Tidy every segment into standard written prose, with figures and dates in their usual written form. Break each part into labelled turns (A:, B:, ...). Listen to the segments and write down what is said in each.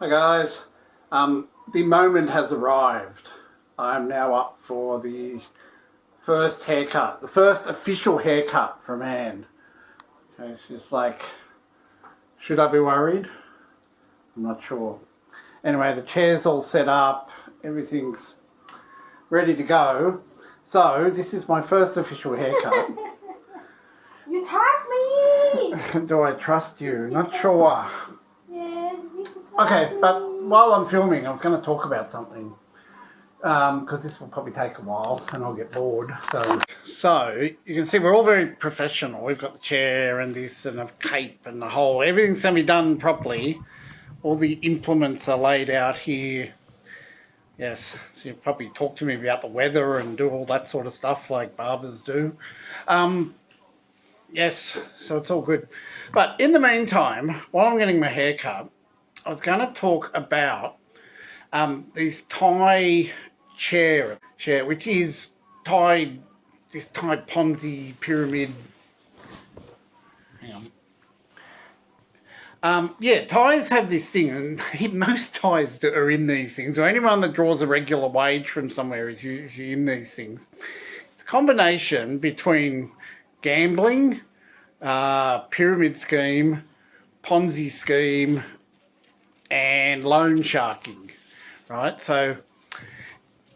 A: Hi guys, the moment has arrived. I'm now up for the first haircut, the first official haircut from Anne. Okay, she's like, should I be worried? I'm not sure. Anyway, the chair's all set up, everything's ready to go. So this is my first official haircut.
B: You trust me!
A: Do I trust you? Not sure.
B: Yeah, you trust
A: Okay,
B: me.
A: but while I'm filming, I was going to talk about something. Because this will probably take a while and I'll get bored. So you can see we're all very professional. We've got the chair and this and a cape and the whole, everything's going to be done properly. All the implements are laid out here. Yes, so you probably talk to me about the weather and do all that sort of stuff like barbers do. Yes, so it's all good. But in the meantime, while I'm getting my hair cut, I was going to talk about this Thai chair, which is this Thai Ponzi pyramid. Hang on. Yeah, Thais have this thing, and most Thais are in these things, or anyone that draws a regular wage from somewhere is usually in these things. It's a combination between gambling, pyramid scheme, Ponzi scheme, and loan sharking, right? So,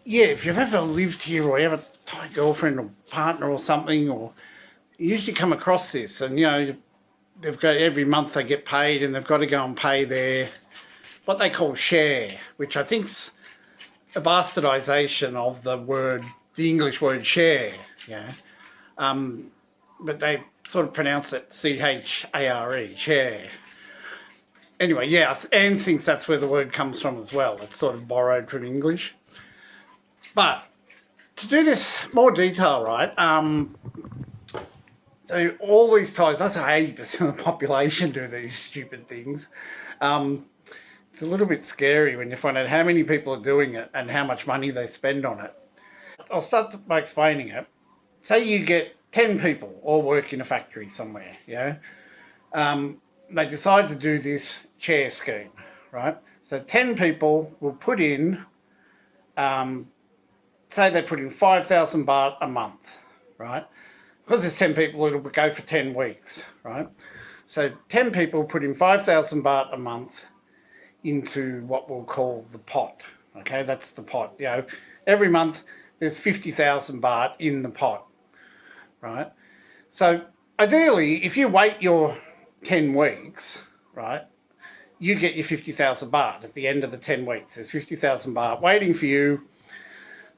A: yeah, if you've ever lived here or you have a Thai girlfriend or partner or something, or you usually come across this, and you know, they've got every month they get paid and they've got to go and pay their, what they call share, which I think's a bastardisation of the English word share, yeah. But they sort of pronounce it C-H-A-R-E, share. Anyway, yeah, Anne thinks that's where the word comes from as well. It's sort of borrowed from English. But to do this more detail, right, all these Thais, that's 80% of the population do these stupid things. It's a little bit scary when you find out how many people are doing it and how much money they spend on it. I'll start by explaining it. Say you get 10 people all work in a factory somewhere, yeah? They decide to do this chair scheme, right? So 10 people will put in, say they put in 5,000 baht a month, right? Because there's 10 people, it'll go for 10 weeks, right? So 10 people put in 5,000 baht a month into what we'll call the pot, okay? That's the pot, you know. Every month there's 50,000 baht in the pot, right? So ideally, if you wait your 10 weeks, right, you get your 50,000 baht at the end of the 10 weeks. There's 50,000 baht waiting for you.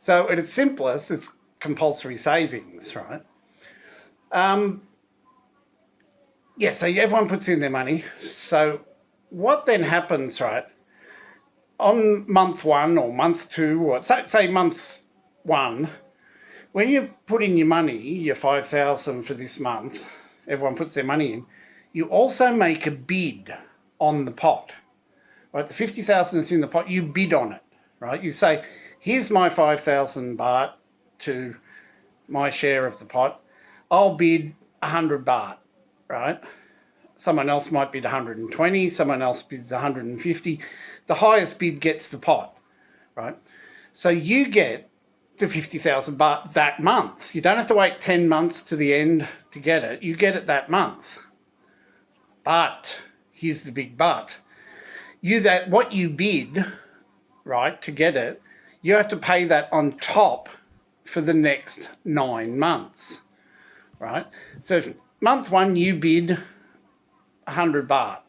A: So at its simplest, it's compulsory savings, right? Yeah, so everyone puts in their money. So what then happens, right, on month one or month two, or say month one, when you put in your money, your 5,000 for this month, everyone puts their money in, you also make a bid on the pot, right? The 50,000 that's in the pot, you bid on it, right? You say, here's my 5,000 baht to my share of the pot. I'll bid 100 baht, right? Someone else might bid 120, someone else bids 150. The highest bid gets the pot, right? So you get the 50,000 baht that month. You don't have to wait 10 months to the end to get it. You get it that month. But here's the big but. What you bid, right, to get it, you have to pay that on top for the next 9 months, right? So if month one you bid 100 baht,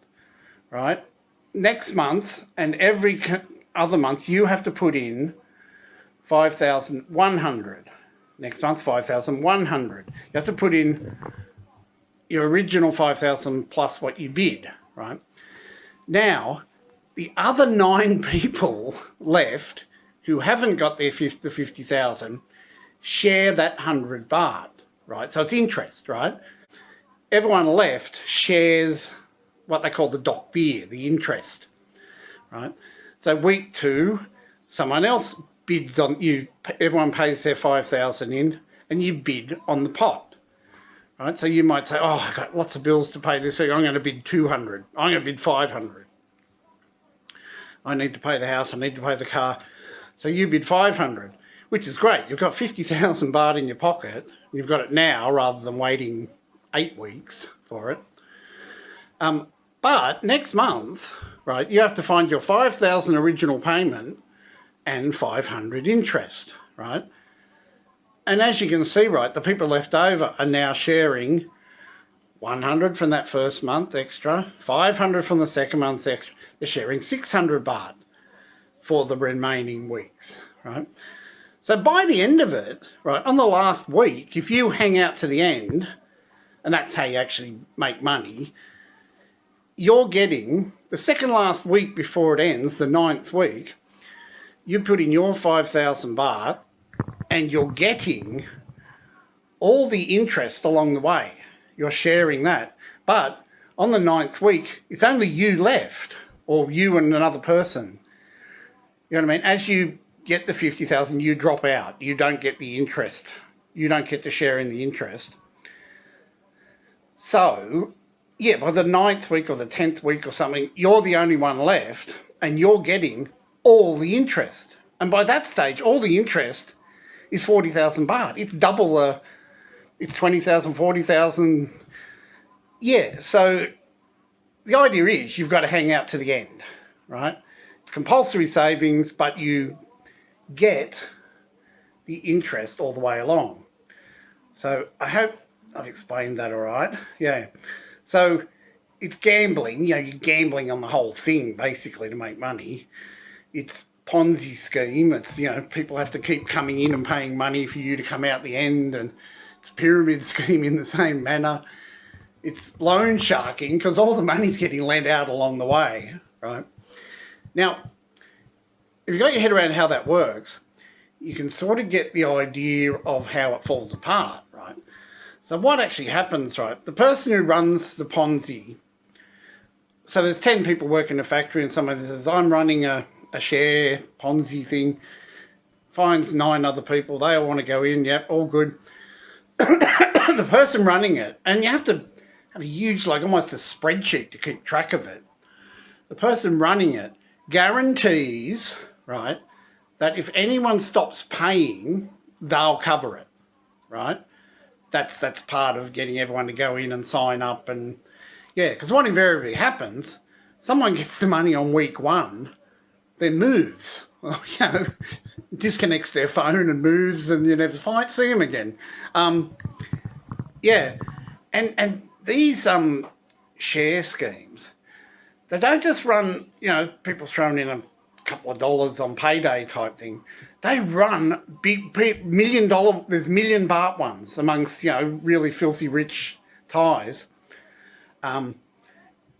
A: right? Next month and every other month you have to put in 5,100. Next month 5,100. You have to put in your original 5,000 plus what you bid, right? Now, the other 9 people left who haven't got the 50,000 share that 100 baht, right? So it's interest, right? Everyone left shares what they call the dok beer, the interest, right? So week 2, someone else bids on you, everyone pays their 5,000 in and you bid on the pot. Right, so you might say, oh, I've got lots of bills to pay this week, I'm going to bid 200, I'm going to bid 500. I need to pay the house, I need to pay the car. So you bid 500, which is great. You've got 50,000 baht in your pocket. You've got it now rather than waiting 8 weeks for it. But next month, right, you have to find your 5,000 original payment and 500 interest, right? And as you can see, right, the people left over are now sharing 100 from that first month extra, 500 from the second month extra. They're sharing 600 baht for the remaining weeks, right? So by the end of it, right, on the last week, if you hang out to the end, and that's how you actually make money, you're getting, the second last week before it ends, the 9th week, you put in your 5,000 baht and you're getting all the interest along the way. You're sharing that. But on the 9th week, it's only you left, or you and another person. You know what I mean? As you get the 50,000, you drop out. You don't get the interest. You don't get to share in the interest. So, yeah, by the 9th week or the 10th week or something, you're the only one left and you're getting all the interest. And by that stage, all the interest is 40,000 baht. It's double the, it's 20,000, 40,000. Yeah, so the idea is you've got to hang out to the end, right? It's compulsory savings, but you get the interest all the way along. So I hope I've explained that all right. Yeah. So it's gambling, you know, you're gambling on the whole thing basically to make money. It's Ponzi scheme. It's, you know, people have to keep coming in and paying money for you to come out the end, and it's pyramid scheme in the same manner. It's loan sharking because all the money's getting lent out along the way, right? Now, if you've got your head around how that works, you can sort of get the idea of how it falls apart, right? So what actually happens, right? The person who runs the Ponzi, so there's 10 people working in a factory and somebody says, I'm running a share Ponzi thing, finds 9 other people, they all want to go in, yep, all good. The person running it, and you have to have a huge, like almost a spreadsheet to keep track of it. The person running it guarantees, right, that if anyone stops paying, they'll cover it, right? That's part of getting everyone to go in and sign up. And yeah, because what invariably happens, someone gets the money on week 1, then moves, well, you know, disconnects their phone and moves, and you never see them again. Yeah, and these share schemes, they don't just run, you know, people throwing in a couple of dollars on payday type thing. They run big $1 million, there's $1 million baht ones amongst, you know, really filthy rich Thais.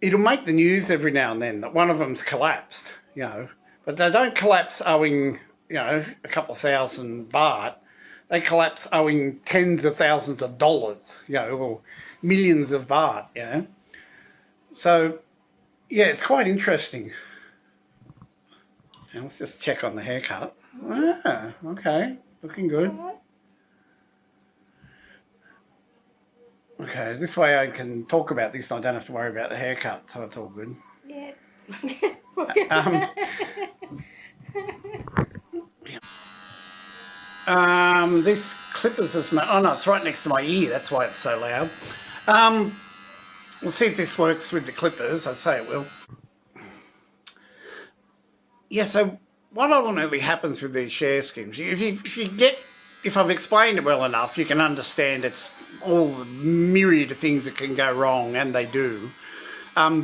A: It'll make the news every now and then that one of them's collapsed, you know, but they don't collapse owing, you know, a couple of thousand baht. They collapse owing tens of thousands of dollars, you know, or millions of baht, you know. So, yeah, it's quite interesting. Now, let's just check on the haircut. Ah, okay, looking good. Okay, this way I can talk about this and I don't have to worry about the haircut, so it's all good.
B: Yeah.
A: This clippers is oh no, it's right next to my ear, that's why it's so loud. We'll see if this works with the clippers. I'd say it will. Yeah, so what ultimately happens with these share schemes, if I've explained it well enough, you can understand it's all the myriad of things that can go wrong, and they do. But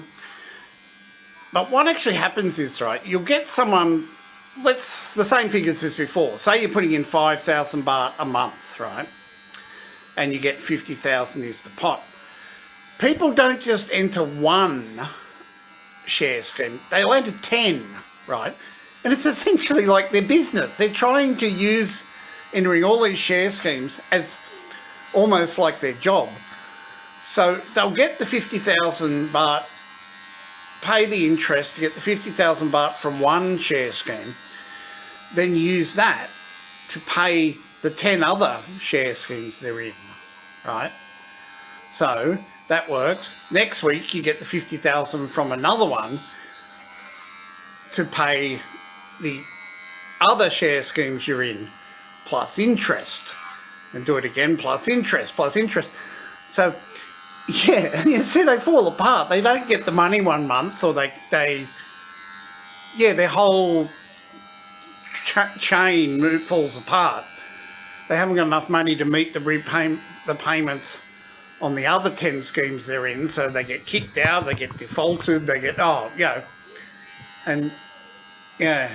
A: what actually happens is, right, you'll get someone, the same figures as before. Say you're putting in 5,000 baht a month, right? And you get 50,000 is the pot. People don't just enter one share scheme, they'll enter 10, right? And it's essentially like their business. They're trying to use entering all these share schemes as almost like their job. So they'll get the 50,000 baht, pay the interest to get the 50,000 baht from one share scheme, then use that to pay the 10 other share schemes they're in, right? So that works. Next week you get the 50,000 from another one to pay the other share schemes you're in, plus interest, and do it again, plus interest, plus interest. So, yeah, and you see they fall apart. They don't get the money one month, or their whole chain falls apart. They haven't got enough money to meet the payments on the other 10 schemes they're in, so they get kicked out, they get defaulted, they get, and, yeah.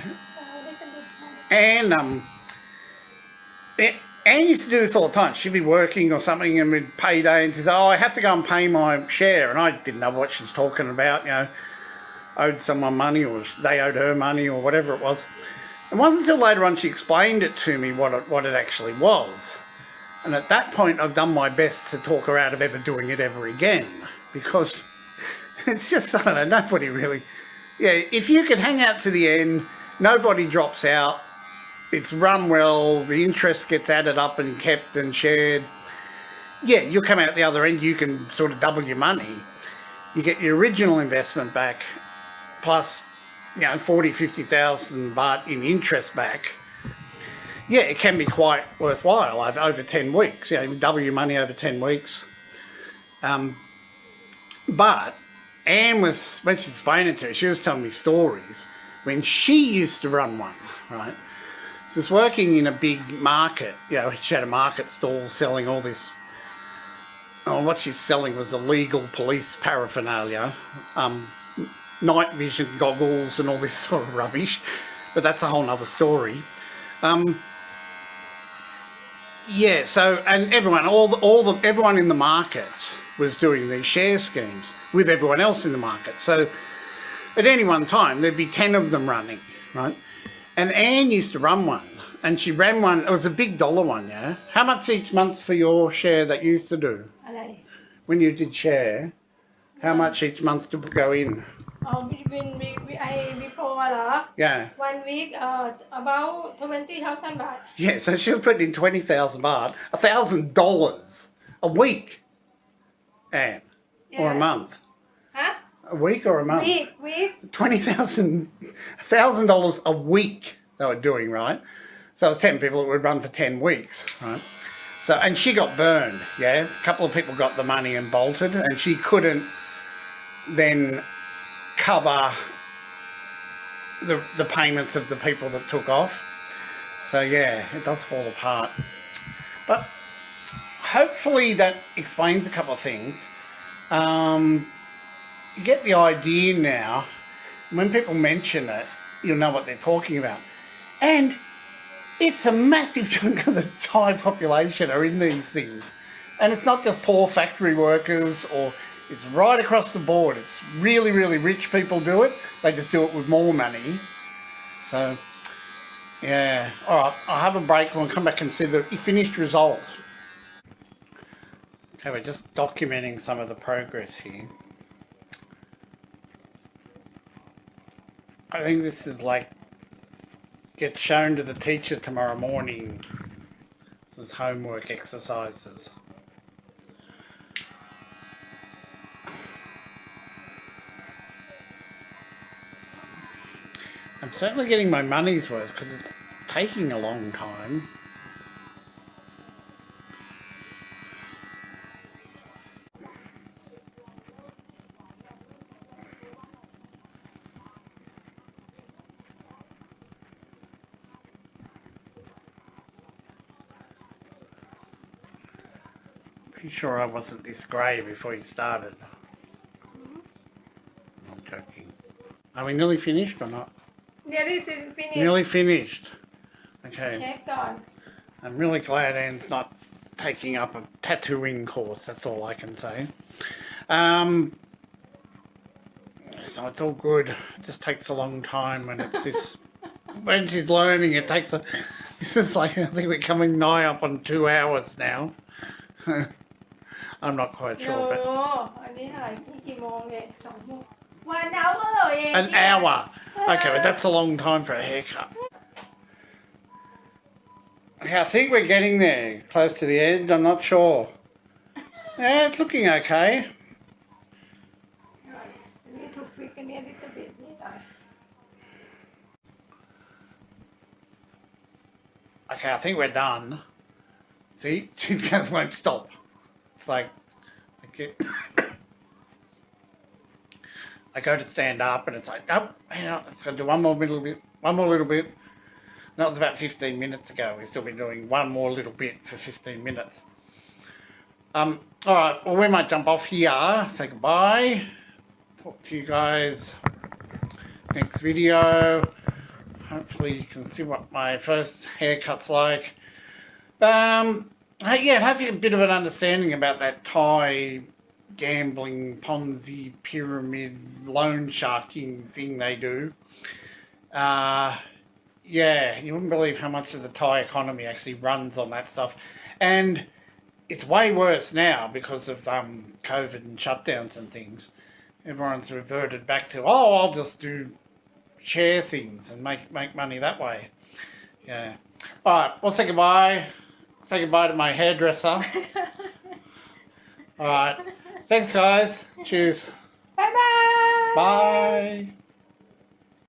A: And, Anne used to do this all the time. She'd be working or something and with payday and she'd say, I have to go and pay my share. And I didn't know what she's talking about, owed someone money or they owed her money or whatever it was. It wasn't until later on she explained it to me what it actually was. And at that point I've done my best to talk her out of ever doing it ever again, because it's just, I don't know, nobody really, if you can hang out to the end, nobody drops out, it's run well, the interest gets added up and kept and shared, you'll come out the other end, you can sort of double your money. You get your original investment back, plus 40, 50,000 baht in interest back. It can be quite worthwhile over 10 weeks. You double your money over 10 weeks. But Anne when she explained it to me, she was telling me stories when she used to run one, right? She was working in a big market. She had a market stall selling all this. What she's selling was illegal police paraphernalia, night vision goggles and all this sort of rubbish. But that's a whole nother story. So, and everyone in the market was doing these share schemes with everyone else in the market. So at any one time, there'd be 10 of them running, right? And Anne used to run one, and she ran one, it was a big dollar one, yeah? How much each month for your share that you used to do? When you did share, how much each month to go in?
B: Before, 1 week, about 20,000 baht.
A: Yeah, so she was putting in 20,000 baht, $1,000 a week, Anne, or a month.
B: Huh?
A: A week or a month?
B: Week.
A: $1,000 a week they were doing, right? So it was 10 people that would run for 10 weeks, right? So, and she got burned, A couple of people got the money and bolted, and she couldn't then cover the payments of the people that took off. So it does fall apart. But hopefully that explains a couple of things. You get the idea now. When people mention it, you'll know what they're talking about. And it's a massive chunk of the Thai population are in these things. And it's not just poor factory workers, or it's right across the board. It's really, really rich people do it. They just do it with more money. So, all right, I'll have a break and we'll come back and see the finished result. Okay, we're just documenting some of the progress here. I think this is like, get shown to the teacher tomorrow morning. This is homework exercises. I'm certainly getting my money's worth because it's taking a long time. Pretty sure I wasn't this grey before you started. I'm joking. Are we nearly finished or not?
B: Nearly finished.
A: Nearly finished. Okay.
B: Check on.
A: I'm really glad Anne's not taking up a tattooing course, that's all I can say. So it's all good. It just takes a long time when it's this, when she's learning it takes this is like, I think we're coming nigh up on 2 hours now. I'm not quite sure, but...
B: One hour.
A: An hour. Okay, but that's a long time for a haircut. Okay, I think we're getting there, close to the end. I'm not sure. Yeah, it's looking okay.
B: Need to fix a little bit.
A: okay, I think we're done. See, she just won't stop. It's like, okay. I go to stand up and it's like, nope, hang on, let's go do one more little bit. And that was about 15 minutes ago. We've still been doing one more little bit for 15 minutes. Alright, well we might jump off here, say goodbye. Talk to you guys next video. Hopefully you can see what my first haircut's like. Yeah, have a bit of an understanding about that Thai gambling, Ponzi, pyramid, loan sharking thing they do. Yeah, you wouldn't believe how much of the Thai economy actually runs on that stuff. And it's way worse now because of COVID and shutdowns and things. Everyone's reverted back to, oh, I'll just do share things and make money that way. Yeah. Alright, we'll say goodbye. Say goodbye to my hairdresser. Alright. Thanks guys. Cheers.
B: Bye bye.
A: Bye.